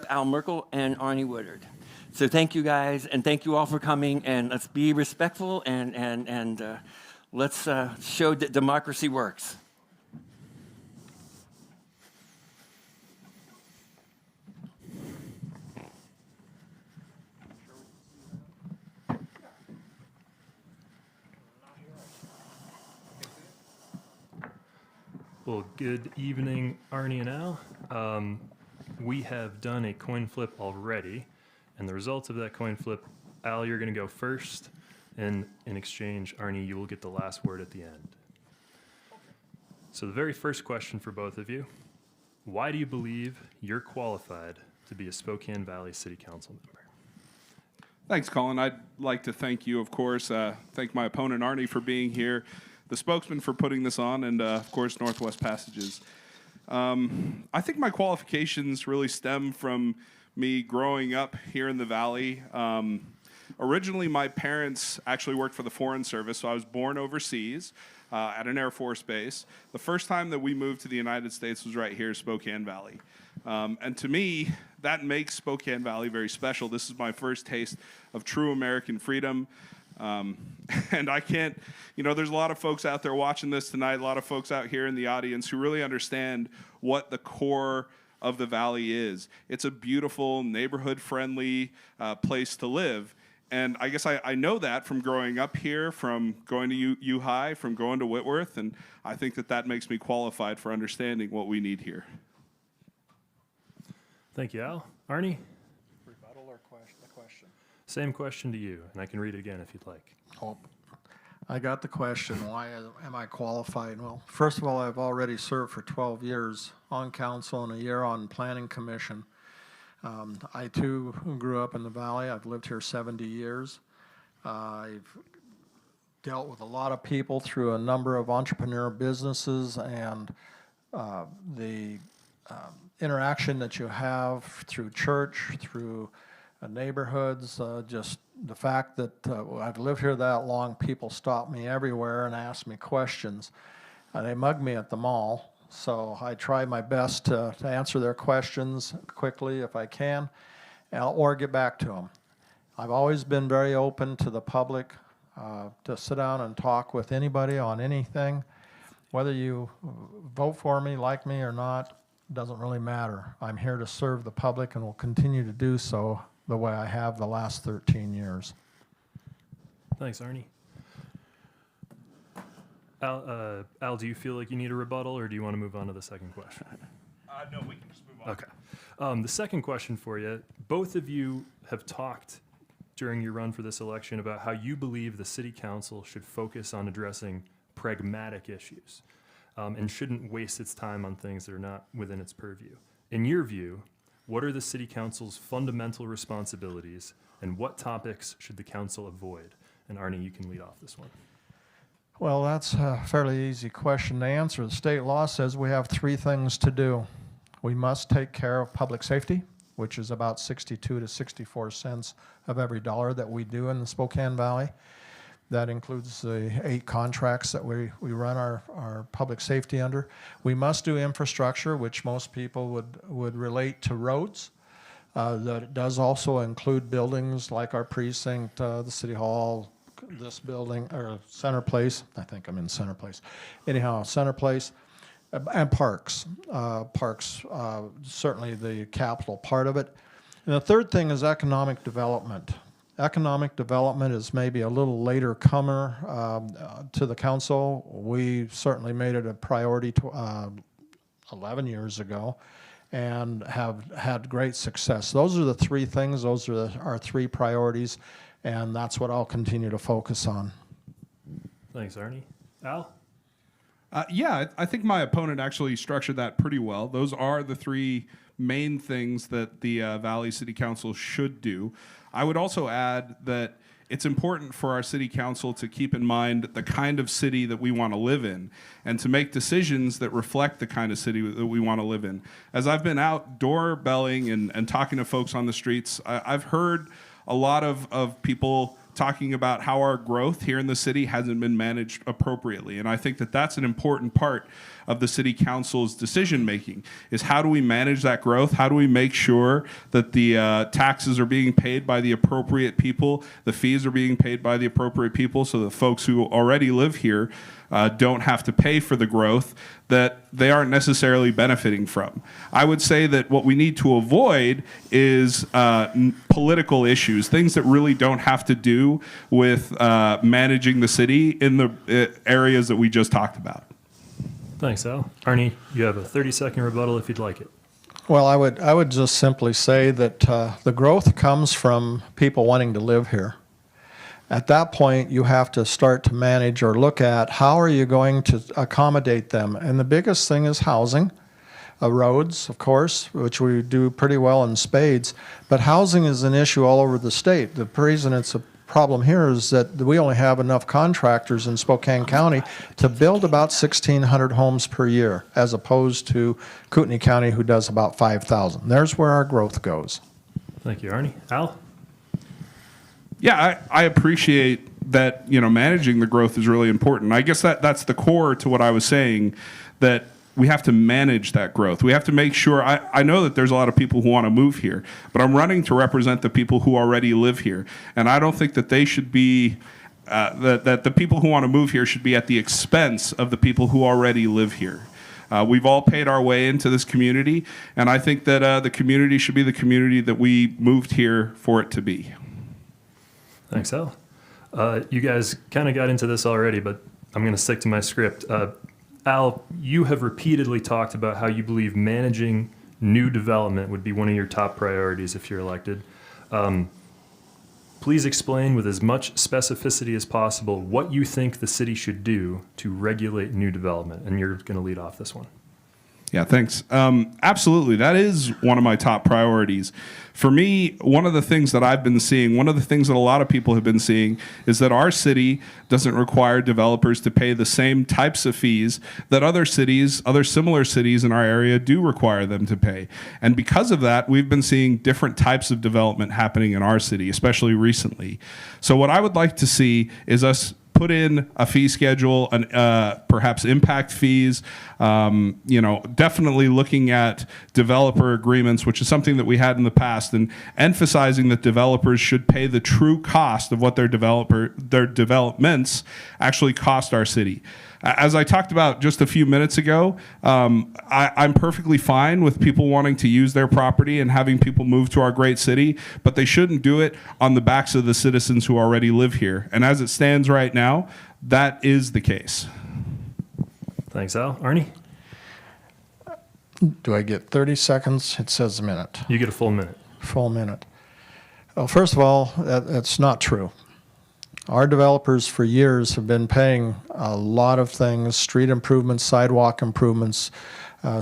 Merkel and Arne Woodard. So thank you guys, and thank you all for coming, and let's be respectful, and let's show that democracy works. Well, good evening, Arne and Al. We have done a coin flip already, and the results of that coin flip, Al, you're going to go first, and in exchange, Arne, you will get the last word at the end. So the very first question for both of you, why do you believe you're qualified to be a Spokane Valley City Council member? Thanks, Colin. I'd like to thank you, of course, thank my opponent, Arne, for being here, the spokesman for putting this on, and of course, Northwest Passages. I think my qualifications really stem from me growing up here in the Valley. Originally, my parents actually worked for the Foreign Service, so I was born overseas at an Air Force base. The first time that we moved to the United States was right here, Spokane Valley. And to me, that makes Spokane Valley very special. This is my first taste of true American freedom. And I can't, there's a lot of folks out there watching this tonight, a lot of folks out here in the audience who really understand what the core of the Valley is. It's a beautiful, neighborhood-friendly place to live. And I guess I know that from growing up here, from going to U-High, from going to Whitworth, and I think that makes me qualified for understanding what we need here. Thank you, Al. Arne? Rebuttal or question? Same question to you, and I can read it again if you'd like. Oh, I got the question. Why am I qualified? Well, first of all, I've already served for 12 years on council and a year on planning commission. I, too, grew up in the Valley. I've lived here 70 years. I've dealt with a lot of people through a number of entrepreneur businesses, and the interaction that you have through church, through neighborhoods, just the fact that I've lived here that long, people stop me everywhere and ask me questions. They mug me at the mall, so I try my best to answer their questions quickly if I can, or get back to them. I've always been very open to the public to sit down and talk with anybody on anything. Whether you vote for me, like me or not, doesn't really matter. I'm here to serve the public and will continue to do so the way I have the last 13 years. Thanks, Arne. Al, do you feel like you need a rebuttal, or do you want to move on to the second question? No, we can just move on. Okay. The second question for you, both of you have talked during your run for this election about how you believe the city council should focus on addressing pragmatic issues and shouldn't waste its time on things that are not within its purview. In your view, what are the city council's fundamental responsibilities, and what topics should the council avoid? And Arne, you can lead off this one. Well, that's a fairly easy question to answer. The state law says we have three things to do. We must take care of public safety, which is about 62 to 64 cents of every dollar that we do in the Spokane Valley. That includes the 8 contracts that we run our public safety under. We must do infrastructure, which most people would relate to roads. That does also include buildings like our precinct, the city hall, this building, or Center Place. I think I'm in Center Place. Anyhow, Center Place, and parks. Parks, certainly the capital part of it. And the third thing is economic development. Economic development is maybe a little later comer to the council. We certainly made it a priority 11 years ago and have had great success. Those are the three things. Those are our 3 priorities, and that's what I'll continue to focus on. Thanks, Arne. Al? Yeah, I think my opponent actually structured that pretty well. Those are the 3 main things that the Valley City Council should do. I would also add that it's important for our city council to keep in mind the kind of city that we want to live in and to make decisions that reflect the kind of city that we want to live in. As I've been out doorbelling and talking to folks on the streets, I've heard a lot of people talking about how our growth here in the city hasn't been managed appropriately. And I think that that's an important part of the city council's decision making, is how do we manage that growth? How do we make sure that the taxes are being paid by the appropriate people, the fees are being paid by the appropriate people, so that folks who already live here don't have to pay for the growth that they aren't necessarily benefiting from. I would say that what we need to avoid is political issues, things that really don't have to do with managing the city in the areas that we just talked about. Thanks, Al. Arne, you have a 30-second rebuttal if you'd like it. Well, I would just simply say that the growth comes from people wanting to live here. At that point, you have to start to manage or look at how are you going to accommodate them. And the biggest thing is housing, roads, of course, which we do pretty well in spades. But housing is an issue all over the state. The reason it's a problem here is that we only have enough contractors in Spokane County to build about 1,600 homes per year, as opposed to Kootenai County, who does about 5,000. There's where our growth goes. Thank you, Arne. Al? Yeah, I appreciate that, managing the growth is really important. I guess that's the core to what I was saying, that we have to manage that growth. We have to make sure, I know that there's a lot of people who want to move here, but I'm running to represent the people who already live here. And I don't think that they should be, that the people who want to move here should be at the expense of the people who already live here. We've all paid our way into this community, and I think that the community should be the community that we moved here for it to be. Thanks, Al. You guys kind of got into this already, but I'm going to stick to my script. Al, you have repeatedly talked about how you believe managing new development would be one of your top priorities if you're elected. Please explain with as much specificity as possible what you think the city should do to regulate new development. And you're going to lead off this one. Yeah, thanks. Absolutely. That is one of my top priorities. For me, one of the things that I've been seeing, one of the things that a lot of people have been seeing, is that our city doesn't require developers to pay the same types of fees that other cities, other similar cities in our area do require them to pay. And because of that, we've been seeing different types of development happening in our city, especially recently. So what I would like to see is us put in a fee schedule, and perhaps impact fees, definitely looking at developer agreements, which is something that we had in the past, and emphasizing that developers should pay the true cost of what their developments actually cost our city. As I talked about just a few minutes ago, I'm perfectly fine with people wanting to use their property and having people move to our great city, but they shouldn't do it on the backs of the citizens who already live here. And as it stands right now, that is the case. Thanks, Al. Arne? Do I get 30 seconds? It says a minute. You get a full minute. Full minute. Well, first of all, that's not true. Our developers for years have been paying a lot of things: street improvements, sidewalk improvements,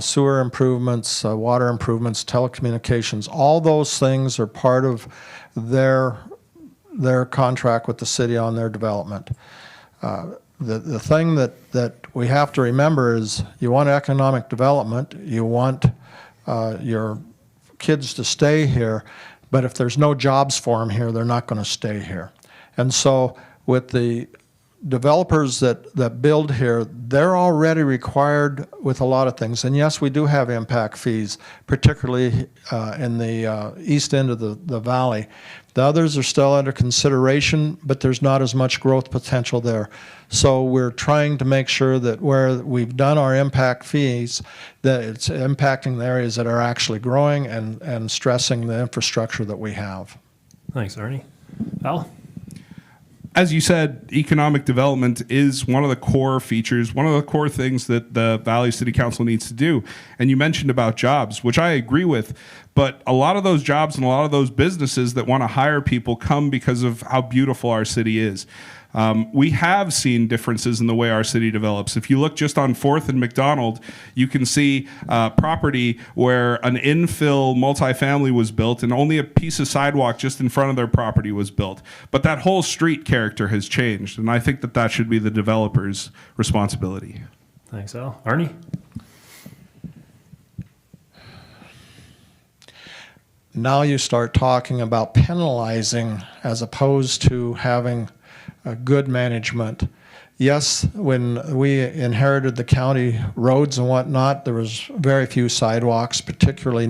sewer improvements, water improvements, telecommunications. All those things are part of their contract with the city on their development. The thing that we have to remember is you want economic development, you want your kids to stay here, but if there's no jobs for them here, they're not going to stay here. And so with the developers that build here, they're already required with a lot of things. And yes, we do have impact fees, particularly in the east end of the valley. The others are still under consideration, but there's not as much growth potential there. So we're trying to make sure that where we've done our impact fees, that it's impacting the areas that are actually growing and stressing the infrastructure that we have. Thanks, Arne. Al? As you said, economic development is one of the core features, one of the core things that the Valley City Council needs to do. And you mentioned about jobs, which I agree with, but a lot of those jobs and a lot of those businesses that want to hire people come because of how beautiful our city is. We have seen differences in the way our city develops. If you look just on 4th and McDonald, you can see property where an infill multifamily was built and only a piece of sidewalk just in front of their property was built. But that whole street character has changed, and I think that that should be the developer's responsibility. Thanks, Al. Arne? now you start talking about penalizing as opposed to having good management. Yes, when we inherited the county roads and whatnot, there was very few sidewalks, particularly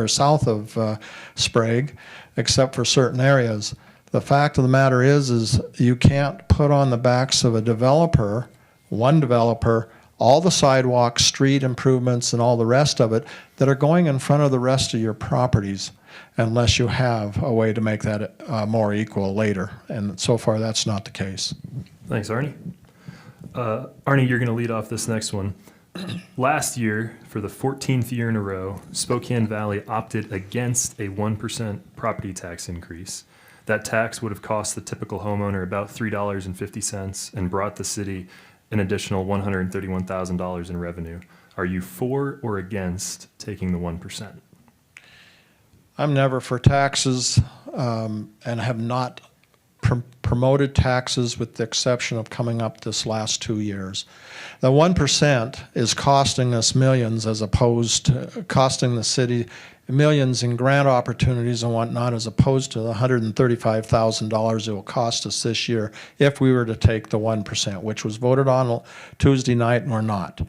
south of Sprague, except for certain areas. The fact of the matter is you can't put on the backs of a developer, one developer, all the sidewalks, street improvements, and all the rest of it that are going in front of the rest of your properties, unless you have a way to make that more equal later. And so far, that's not the case. Thanks, Arnie. Arnie, you're going to lead off this next one. Last year, for the 14th year in a row, Spokane Valley opted against a 1% property tax increase. That tax would have cost the typical homeowner about $3.50 and brought the city an additional $131,000 in revenue. Are you for or against taking the 1%? I'm never for taxes and have not promoted taxes with the exception of coming up this last 2 years. The 1% is costing us millions as opposed to costing the city millions in grant opportunities and whatnot, as opposed to the $135,000 it will cost us this year if we were to take the 1%, which was voted on Tuesday night and we're not.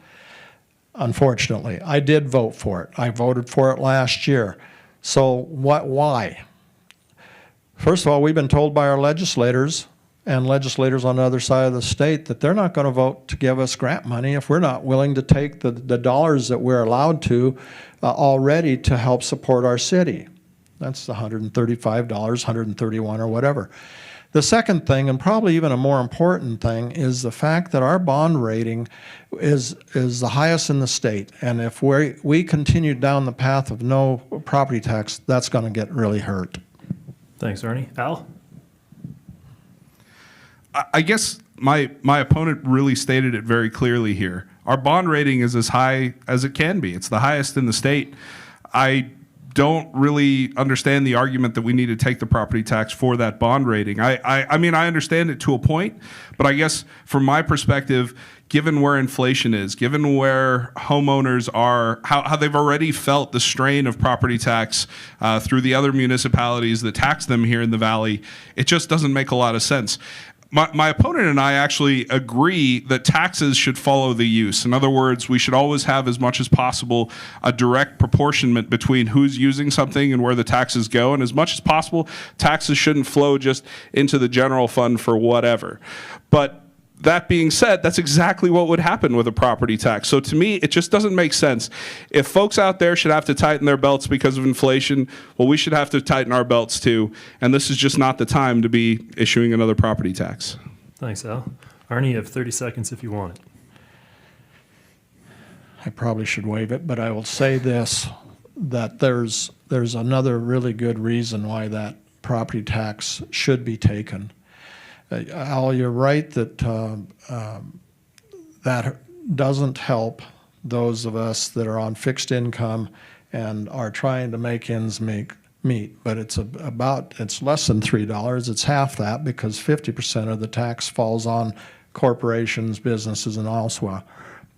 Unfortunately, I did vote for it. I voted for it last year. So why? First of all, we've been told by our legislators and legislators on the other side of the state that they're not going to vote to give us grant money if we're not willing to take the dollars that we're allowed to already to help support our city. That's the $135, $131 or whatever. The second thing, and probably even a more important thing, is the fact that our bond rating is the highest in the state. And if we continue down the path of no property tax, that's going to get really hurt. Thanks, Arnie. Al? I guess my opponent really stated it very clearly here. Our bond rating is as high as it can be. It's the highest in the state. I don't really understand the argument that we need to take the property tax for that bond rating. I mean, I understand it to a point, but I guess from my perspective, given where inflation is, given where homeowners are, how they've already felt the strain of property tax through the other municipalities that tax them here in the Valley, it just doesn't make a lot of sense. My opponent and I actually agree that taxes should follow the use. In other words, we should always have, as much as possible, a direct proportionment between who's using something and where the taxes go. And as much as possible, taxes shouldn't flow just into the general fund for whatever. But that being said, that's exactly what would happen with a property tax. So to me, it just doesn't make sense. If folks out there should have to tighten their belts because of inflation, well, we should have to tighten our belts too. And this is just not the time to be issuing another property tax. Thanks, Al. Arnie, you have 30 seconds if you want it. I probably should waive it, but I will say this, that there's another really good reason why that property tax should be taken. Al, you're right that that doesn't help those of us that are on fixed income and are trying to make ends meet. But it's less than $3. It's half that because 50% of the tax falls on corporations, businesses, and elsewhere.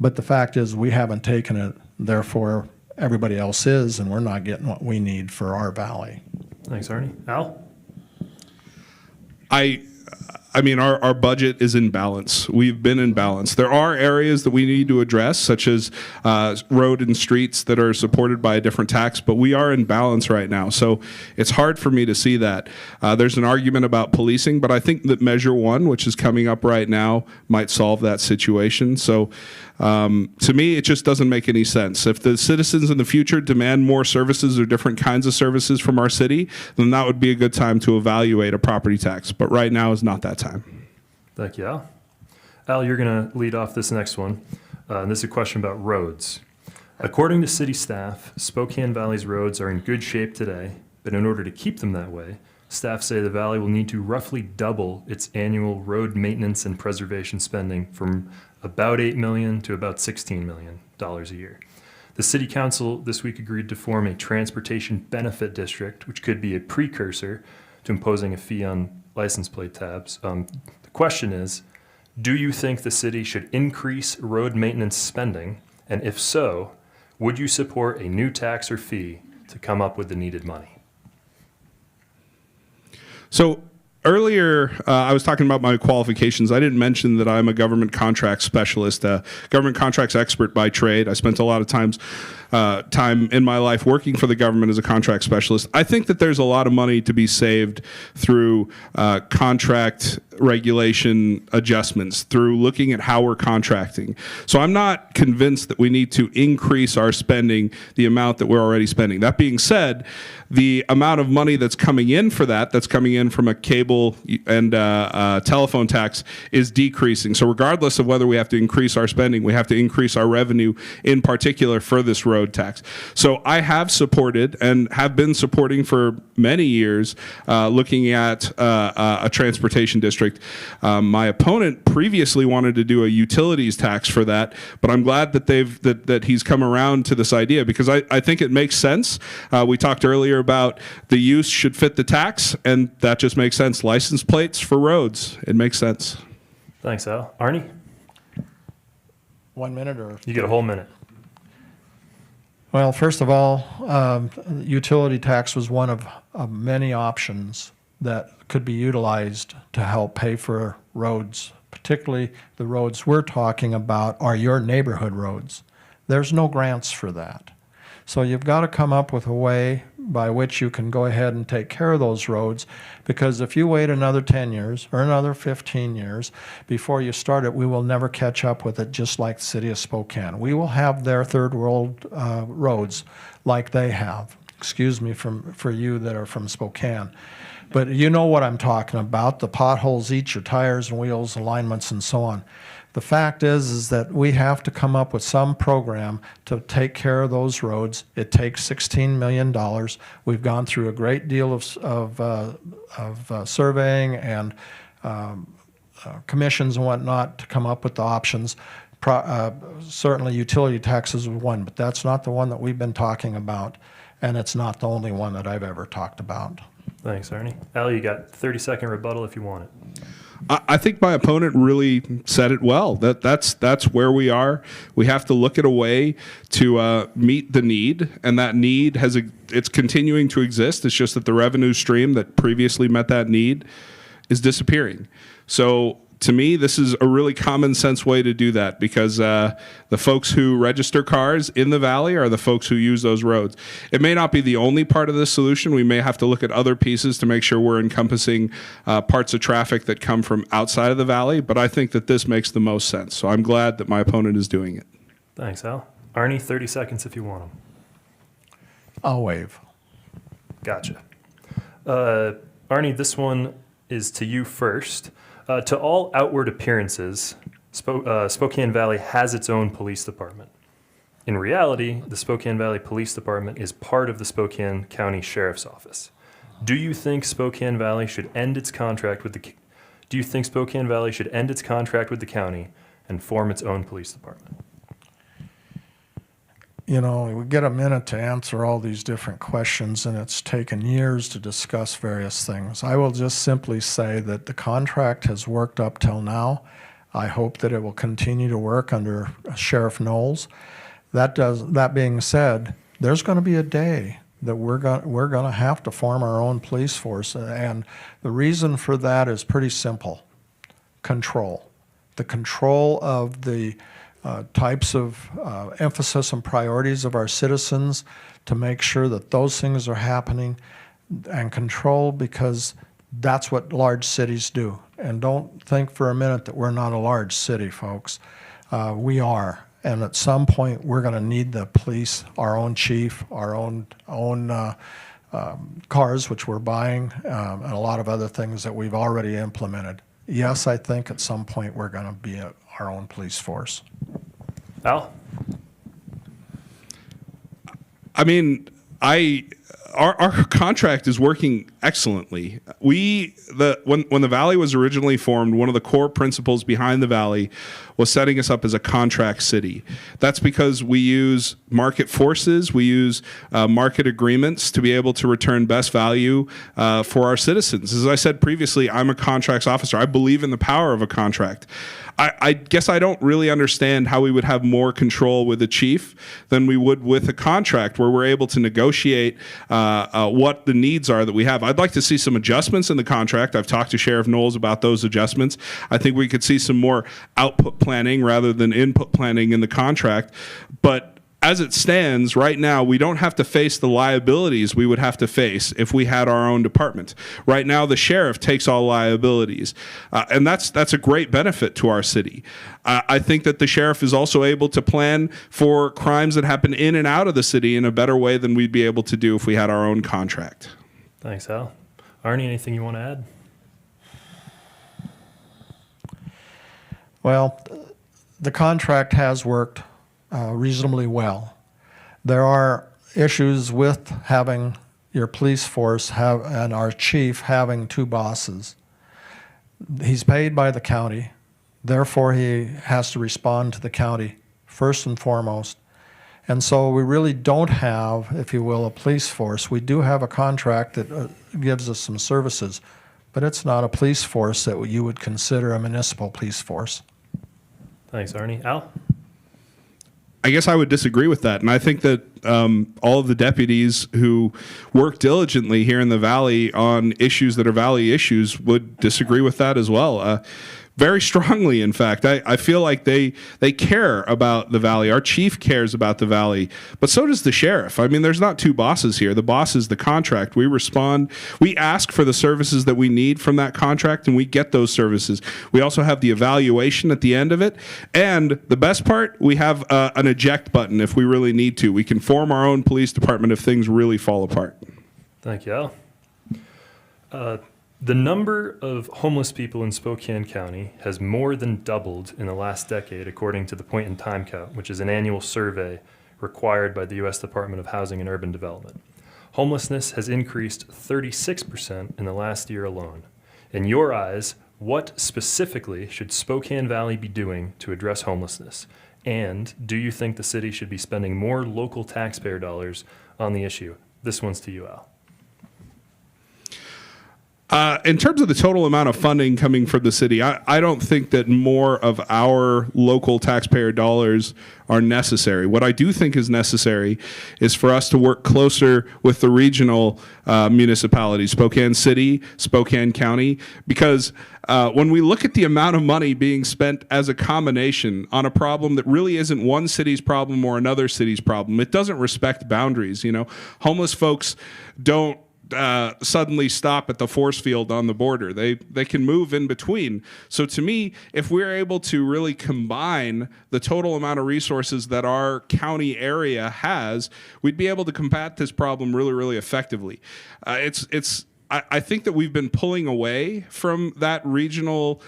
But the fact is we haven't taken it, therefore everybody else is, and we're not getting what we need for our valley. Thanks, Arnie. Al? I mean, our budget is in balance. We've been in balance. There are areas that we need to address, such as road and streets that are supported by a different tax, but we are in balance right now. So it's hard for me to see that. There's an argument about policing, but I think that Measure 1, which is coming up right now, might solve that situation. So to me, it just doesn't make any sense. If the citizens in the future demand more services or different kinds of services from our city, then that would be a good time to evaluate a property tax. But right now is not that time. Thank you, Al. Al, you're going to lead off this next one. And this is a question about roads. According to city staff, Spokane Valley's roads are in good shape today, but in order to keep them that way, staff say the valley will need to roughly double its annual road maintenance and preservation spending from about $8 million to about $16 million a year. The city council this week agreed to form a transportation benefit district, which could be a precursor to imposing a fee on license plate tabs. The question is, do you think the city should increase road maintenance spending? And if so, would you support a new tax or fee to come up with the needed money? So earlier, I was talking about my qualifications. I didn't mention that I'm a government contracts specialist, government contracts expert by trade. I spent a lot of time in my life working for the government as a contract specialist. I think that there's a lot of money to be saved through contract regulation adjustments, through looking at how we're contracting. So I'm not convinced that we need to increase our spending the amount that we're already spending. That being said, the amount of money that's coming in for that's coming in from a cable and telephone tax is decreasing. So regardless of whether we have to increase our spending, we have to increase our revenue, in particular for this road tax. So I have supported and have been supporting for many years looking at a transportation district. My opponent previously wanted to do a utilities tax for that, but I'm glad that that he's come around to this idea, because I think it makes sense. We talked earlier about the use should fit the tax, and that just makes sense. License plates for roads, it makes sense. Thanks, Al. Arnie, 1 minute or? you get a whole minute. Well, first of all, utility tax was one of many options that could be utilized to help pay for roads, particularly the roads we're talking about are your neighborhood roads. There's no grants for that. So you've got to come up with a way by which you can go ahead and take care of those roads, because if you wait another 10 years or another 15 years before you start it, we will never catch up with it, just like the city of Spokane. We will have their third world roads like they have. Excuse me for you that are from Spokane. But you know what I'm talking about. The potholes eat your tires and wheels, alignments, and so on. The fact is that we have to come up with some program to take care of those roads. It takes $16 million. We've gone through a great deal of surveying and commissions and whatnot to come up with the options. Certainly utility taxes is one, but that's not the one that we've been talking about, and it's not the only one that I've ever talked about. Thanks, Arnie. Al, you got 30-second rebuttal if you want it. I think my opponent really said it well. That's where we are. We have to look at a way to meet the need, and that need it's continuing to exist. It's just that the revenue stream that previously met that need is disappearing. So to me, this is a really common sense way to do that, because the folks who register cars in the valley are the folks who use those roads. It may not be the only part of this solution. We may have to look at other pieces to make sure we're encompassing parts of traffic that come from outside of the valley, but I think that this makes the most sense. So I'm glad that my opponent is doing it. Thanks, Al. Arnie, 30 seconds if you want them. I'll waive. Gotcha. Arnie, this one is to you first. To all outward appearances, Spokane Valley has its own police department. In reality, the Spokane Valley Police Department is part of the Spokane County Sheriff's Office. Do you think Spokane Valley should end its contract with the county and form its own police department? You know, we get a minute to answer all these different questions, and it's taken years to discuss various things. I will just simply say that the contract has worked up till now. I hope that it will continue to work under Sheriff Knowles. That being said, there's going to be a day that we're going to have to form our own police force, and the reason for that is pretty simple: control. The control of the types of emphasis and priorities of our citizens, to make sure that those things are happening, and control, because that's what large cities do. And don't think for a minute that we're not a large city, folks. We are. And at some point, we're going to need the police, our own chief, our own cars, which we're buying, and a lot of other things that we've already implemented. Yes, I think at some point we're going to be our own police force. Al? I mean, our contract is working excellently. When the Valley was originally formed, one of the core principles behind the Valley was setting us up as a contract city. That's because we use market forces, we use market agreements to be able to return best value for our citizens. As I said previously, I'm a contracts officer. I believe in the power of a contract. I guess I don't really understand how we would have more control with a chief than we would with a contract where we're able to negotiate what the needs are that we have. I'd like to see some adjustments in the contract. I've talked to Sheriff Knowles about those adjustments. I think we could see some more output planning rather than input planning in the contract. But as it stands right now, we don't have to face the liabilities we would have to face if we had our own department. Right now, the sheriff takes all liabilities, and that's a great benefit to our city. I think that the sheriff is also able to plan for crimes that happen in and out of the city in a better way than we'd be able to do if we had our own contract. Thanks, Al. Arne, anything you want to add? Well, the contract has worked reasonably well. There are issues with having your police force and our chief having two bosses. He's paid by the county, therefore he has to respond to the county first and foremost. And so we really don't have, if you will, a police force. We do have a contract that gives us some services, but it's not a police force that you would consider a municipal police force. Thanks, Arne. Al? I guess I would disagree with that. And I think that all of the deputies who work diligently here in the Valley on issues that are Valley issues would disagree with that as well. Very strongly, in fact. I feel like they care about the Valley. Our chief cares about the Valley, but so does the sheriff. I mean, there's not two bosses here. The boss is the contract. We respond. We ask for the services that we need from that contract, and we get those services. We also have the evaluation at the end of it. And the best part, we have an eject button if we really need to. We can form our own police department if things really fall apart. Thank you, Al. The number of homeless people in Spokane County has more than doubled in the last decade, according to the Point in Time Count, which is an annual survey required by the U.S. Department of Housing and Urban Development. Homelessness has increased 36% in the last year alone. In your eyes, what specifically should Spokane Valley be doing to address homelessness? And do you think the city should be spending more local taxpayer dollars on the issue? This one's to you, Al. In terms of the total amount of funding coming from the city, I don't think that more of our local taxpayer dollars are necessary. What I do think is necessary is for us to work closer with the regional municipalities, Spokane City, Spokane County, because when we look at the amount of money being spent as a combination on a problem that really isn't one city's problem or another city's problem, it doesn't respect boundaries. You know, homeless folks don't suddenly stop at the force field on the border. They can move in between. So to me, if we're able to really combine the total amount of resources that our county area has, we'd be able to combat this problem really, really effectively. I think that we've been pulling away from that regional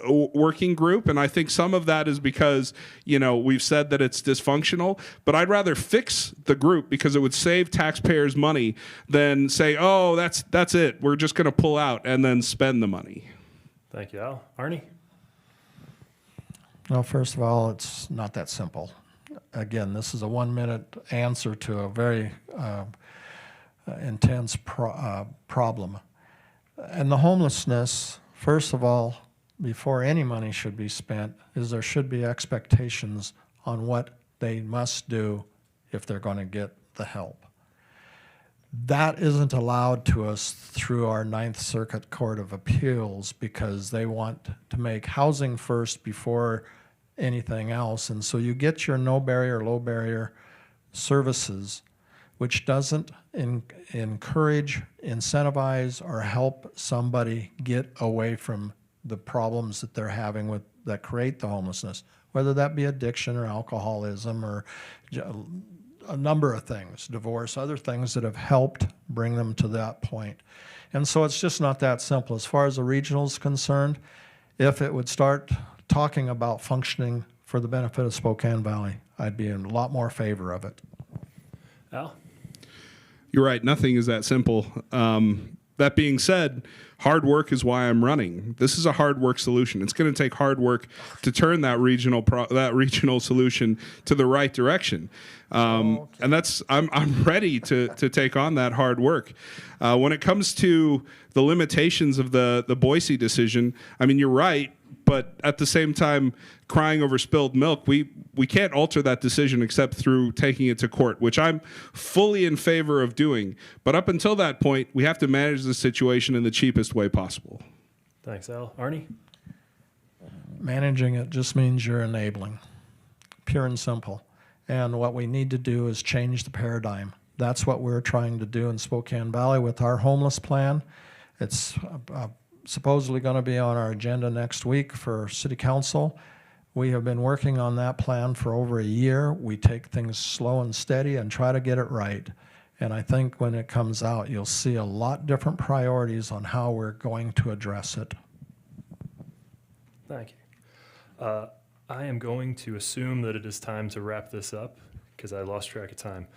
working group, and I think some of that is because, you know, we've said that it's dysfunctional, but I'd rather fix the group because it would save taxpayers money than say, oh, that's it, we're just going to pull out and then spend the money. Thank you, Al. Arne? Well, first of all, it's not that simple. Again, this is a 1-minute answer to a very intense problem. And the homelessness, first of all, before any money should be spent, is there should be expectations on what they must do if they're going to get the help. That isn't allowed to us through our Ninth Circuit Court of Appeals because they want to make housing first before anything else. And so you get your no barrier, low barrier services, which doesn't encourage, incentivize, or help somebody get away from the problems that they're having that create the homelessness, whether that be addiction or alcoholism or a number of things, divorce, other things that have helped bring them to that point. And so it's just not that simple. As far as the regional is concerned, if it would start talking about functioning for the benefit of Spokane Valley, I'd be in a lot more favor of it. Al? You're right, nothing is that simple. That being said, hard work is why I'm running. This is a hard work solution. It's going to take hard work to turn that regional solution to the right direction. And that's I'm ready to take on that hard work. When it comes to the limitations of the Boise decision, I mean, you're right, but at the same time, crying over spilled milk, we can't alter that decision except through taking it to court, which I'm fully in favor of doing. But up until that point, we have to manage the situation in the cheapest way possible. Thanks, Al. Arnie? Managing it just means you're enabling, pure and simple. And what we need to do is change the paradigm. That's what we're trying to do in Spokane Valley with our homeless plan. It's supposedly going to be on our agenda next week for City Council. We have been working on that plan for over a year. We take things slow and steady and try to get it right. And I think when it comes out, you'll see a lot different priorities on how we're going to address it. Thank you. I am going to assume that it is time to wrap this up because I lost track of time.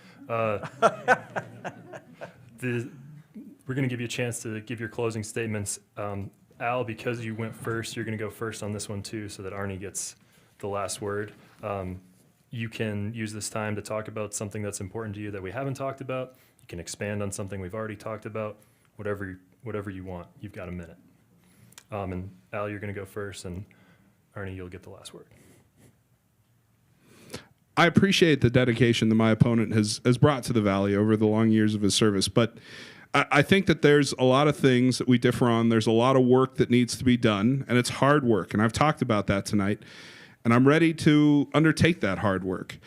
We're going to give you a chance to give your closing statements. Al, because you went first, you're going to go first on this one too, so that Arnie gets the last word. You can use this time to talk about something that's important to you that we haven't talked about. You can expand on something we've already talked about. Whatever you want. You've got a minute. And Al, you're going to go first, and Arnie, you'll get the last word. I appreciate the dedication that my opponent has brought to the Valley over the long years of his service, but I think that there's a lot of things that we differ on. There's a lot of work that needs to be done, and it's hard work, and I've talked about that tonight, and I'm ready to undertake that hard work.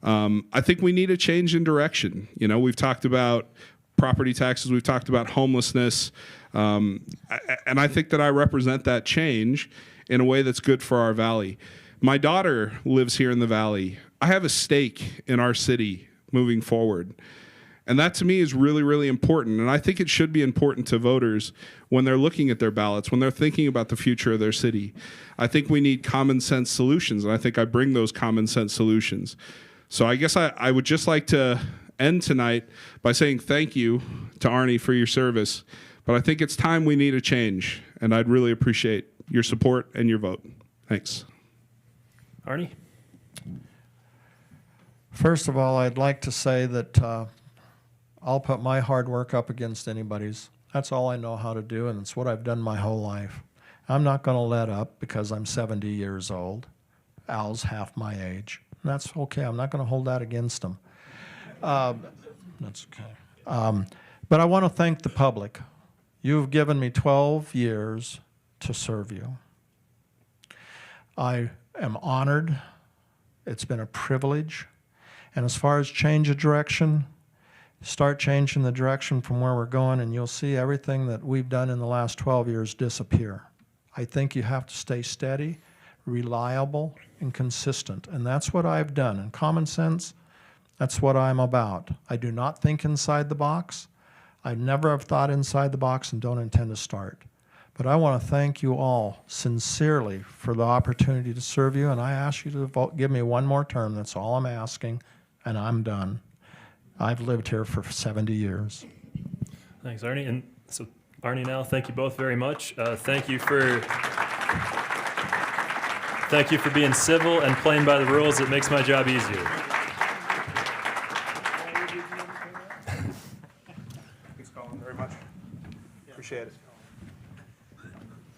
I think we need a change in direction. You know, we've talked about property taxes, we've talked about homelessness, and I think that I represent that change in a way that's good for our Valley. My daughter lives here in the Valley. I have a stake in our city moving forward. And that to me is really, really important. And I think it should be important to voters when they're looking at their ballots, when they're thinking about the future of their city. I think we need common sense solutions. And I think I bring those common sense solutions. So I guess I would just like to end tonight by saying thank you to Arnie for your service. But I think it's time we need a change. And I'd really appreciate your support and your vote. Thanks. Arnie? First of all, I'd like to say that I'll put my hard work up against anybody's. That's all I know how to do, and it's what I've done my whole life. I'm not going to let up because I'm 70 years old. Al's half my age. And that's okay. I'm not going to hold that against him. That's okay. But I want to thank the public. You've given me 12 years to serve you. I am honored. It's been a privilege. And as far as change of direction, start changing the direction from where we're going, and you'll see everything that we've done in the last 12 years disappear. I think you have to stay steady, reliable, and consistent. And that's what I've done. And common sense, that's what I'm about. I do not think inside the box. I never have thought inside the box and don't intend to start. But I want to thank you all sincerely for the opportunity to serve you, and I ask you to vote, give me one more term. That's all I'm asking, and I'm done. I've lived here for 70 years. Thanks, Arnie. And so, Arnie and Al, thank you both very much. Thank you for being civil and playing by the rules. It makes my job easier. Thanks, Colin, very much. Appreciate it.